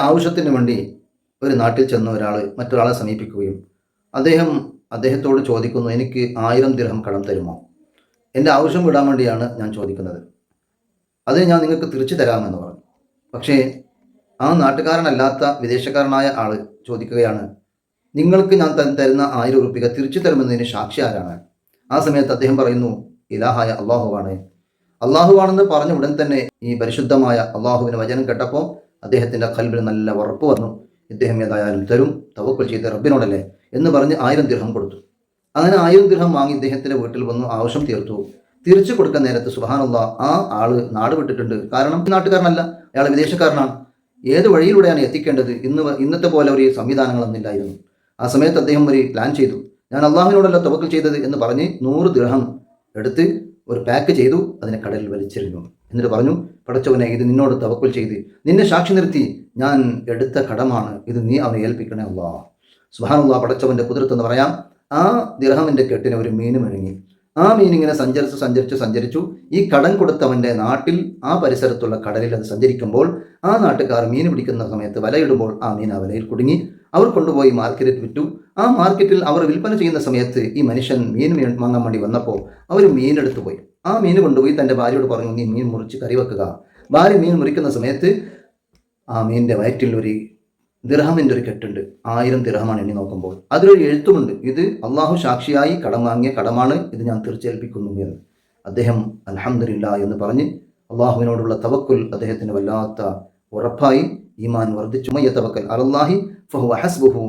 ആവശ്യത്തിന് വേണ്ടി ഒരു നാട്ടിൽ ചെന്ന ഒരാൾ മറ്റൊരാളെ സമീപിക്കുകയും അദ്ദേഹത്തോട് ചോദിക്കുന്നു, എനിക്ക് 1000 ദിർഹം കടം തരുമോ? എൻ്റെ ആവശ്യം വിടാൻ വേണ്ടിയാണ് ഞാൻ ചോദിക്കുന്നത്, അത് ഞാൻ നിങ്ങൾക്ക് തിരിച്ചു തരാമെന്ന് പറഞ്ഞു. പക്ഷേ ആ നാട്ടുകാരനല്ലാത്ത വിദേശക്കാരനായ ആൾ ചോദിക്കുകയാണ്, നിങ്ങൾക്ക് ഞാൻ തരുന്ന 1000 ഉറുപ്പിക തിരിച്ചു തരുമെന്നതിന് സാക്ഷി ആരാണ്? ആ സമയത്ത് അദ്ദേഹം പറയുന്നു, ഇലാഹായ അള്ളാഹുവാണ്. അള്ളാഹുവാണെന്ന് പറഞ്ഞ ഉടൻ തന്നെ ഈ പരിശുദ്ധമായ അള്ളാഹുവിൻ്റെ വചനം കേട്ടപ്പോൾ അദ്ദേഹത്തിൻ്റെ ഖൽബിൽ നല്ല ഉറപ്പ് വന്നു. ഇദ്ദേഹം ഏതായാലും തരും, തവക്കുൽ ചെയ്ത റബ്ബിനോടല്ലേ എന്ന് പറഞ്ഞ് 1000 ദിർഹം കൊടുത്തു. അങ്ങനെ 1000 ദിർഹം വാങ്ങി ഇദ്ദേഹത്തിൻ്റെ വീട്ടിൽ വന്നു ആവശ്യം തീർത്തു. തിരിച്ചു കൊടുക്കാൻ നേരത്ത് സുബ്ഹാനല്ലാഹ് ആ ആള് നാട് വിട്ടിട്ടുണ്ട്. കാരണം നാട്ടുകാരനല്ല, അയാൾ വിദേശക്കാരനാണ്. ഏത് വഴിയിലൂടെയാണ് എത്തിക്കേണ്ടത്? ഇന്നത്തെ പോലെ ഒരു സംവിധാനങ്ങളൊന്നും ഇല്ലായിരുന്നു. ആ സമയത്ത് അദ്ദേഹം ഒരു പ്ലാൻ ചെയ്തു. ഞാൻ അള്ളാഹുവിനോടല്ല തവക്കുൽ ചെയ്തത് എന്ന് പറഞ്ഞ് 100 ദിർഹം എടുത്ത് ഒരു പാക്ക് ചെയ്തു, അതിനെ കടലിൽ വലിച്ചെറിഞ്ഞു. എന്നിട്ട് പറഞ്ഞു, പടച്ചവനെ, ഇത് നിന്നോട് തവക്കുൽ ചെയ്ത് നിന്നെ സാക്ഷി നിർത്തി ഞാൻ എടുത്ത കടമാണ്, ഇത് നീ അവനെ ഏൽപ്പിക്കണേ അല്ലാഹ്. സുബ്ഹാനല്ലാഹ്, പടച്ചവൻ്റെ കുദ്റത്ത് എന്ന് പറയാം. ആ ദിർഹമിൻ്റെ കെട്ടിനെ ഒരു മീൻ വിഴുങ്ങി. ആ മീൻ ഇങ്ങനെ സഞ്ചരിച്ചു ഈ കടം കൊടുത്തവൻ്റെ നാട്ടിൽ ആ പരിസരത്തുള്ള കടലിൽ അത് സഞ്ചരിക്കുമ്പോൾ ആ നാട്ടുകാർ മീൻ പിടിക്കുന്ന സമയത്ത് വലയിടുമ്പോൾ ആ മീൻ ആ വലയിൽ കുടുങ്ങി. അവർ കൊണ്ടുപോയി മാർക്കറ്റിൽ വിറ്റു. ആ മാർക്കറ്റിൽ അവർ വിൽപ്പന ചെയ്യുന്ന സമയത്ത് ഈ മനുഷ്യൻ മീൻ വാങ്ങാൻ വേണ്ടി വന്നപ്പോൾ അവർ മീനെടുത്തു പോയി. ആ മീൻ കൊണ്ടുപോയി തൻ്റെ ഭാര്യയോട് പറഞ്ഞു, നീ മീൻ മുറിച്ച് കറി വെക്കുക. ഭാര്യ മീൻ മുറിക്കുന്ന സമയത്ത് ആ മീനിൻ്റെ വയറ്റിൽ ഒരു ദിർഹമിൻ്റെ ഒരു കെട്ടുണ്ട്. 1000 ദിർഹമാണ് എണ്ണി നോക്കുമ്പോൾ. അതിലൊരു എഴുത്തുമുണ്ട്, ഇത് അള്ളാഹു സാക്ഷിയായി കടം വാങ്ങിയ കടമാണ്, ഇത് ഞാൻ തിരിച്ചേൽപ്പിക്കുന്നു എന്ന്. അദ്ദേഹം അൽഹംദുലില്ലാഹ് എന്ന് പറഞ്ഞ് അള്ളാഹുവിനോടുള്ള തവക്കുൽ അദ്ദേഹത്തിന് വല്ലാത്ത ഉറപ്പായി. ഈമാൻ വർദ്ധിച്ചു. മയ്യതവക്കൽ അലല്ലാഹി ഫഹുവ ഹസ്ബുഹു.